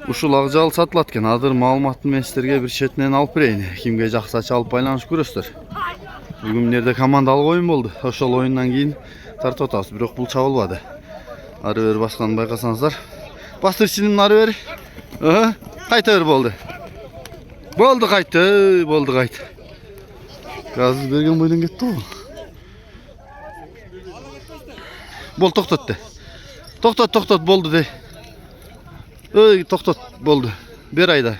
Ушул акжал сатылат экен. Азыр маалыматты мен силерге бир четинен алып берейин. Кимге жакса чалып байланыш көрөсүздөр. Бүгүн жерде командалык оюн болду. Ошол оюндан кийин тартып атабыз. Бирок бул чабылбады. Ары бери басканын байкасаңыздар. Бастырчынын ары бери. Кайта бер болду. Болду кайты, болду кайты. Газы берген бойдон кетти го. Бол токтот де. Токтот болду де. Ой, токтот болду. Бер айда.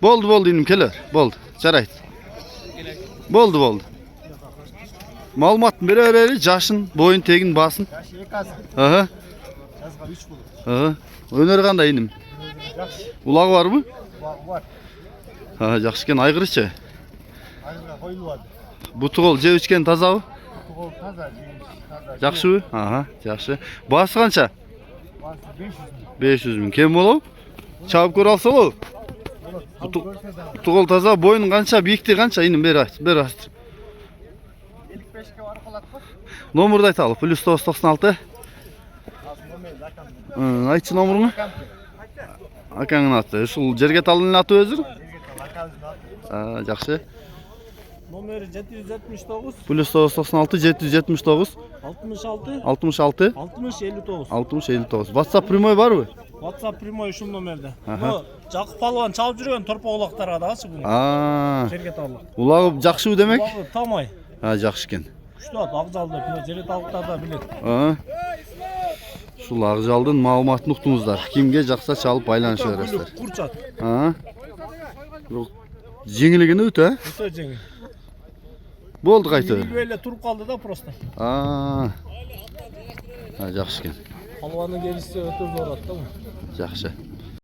Болду иним келер. Болду. Жарайт. Болду. Маалыматын бере бери, жашын, боюн, тегин, басын. Жазга 3 болот. Өнөр кандай иним? Жакшы. Улагы барбы? Бар. Жакшы экен, айгырычы. Айгырга коюлбады. Бутугол жеп ичкен тазабы? Бутугол таза, жакшыбы? Жакшы. Басы канча? Басы 500 миң. Кем болобу? Чабып көрө алса болобу? Бутугол таза, боюн канча, бийиктиги канча иним бери айт, бери айт. 55 барып калатпы? Номурду айталы, +996. Айтчы номуруңу? Акаңдын аты. Ушул жерге талдын аты өзү? Жакшы. Номери 779. +996 779 66 60 59. WhatsApp прямой барбы? WhatsApp прямой ушул номерде. Жакып палуан чалып жүргөн торпо улактарга дагычы бул. Жерге талып. Улагы жакшыбы демек? Улагы тамай. Жакшы экен. Күчтүү акжалды, жерге талыктар да билет. Ушул акжалдын маалыматын уктуңуздар. Кимге жакса чалып байланыша бересиздер. Курчат. Жеңилигини өтө? Өтө жеңил. Болду кайты. Эле туруп калды да просто. Жакшы экен. Палуанын келиши өтө зор атты. Жакшы.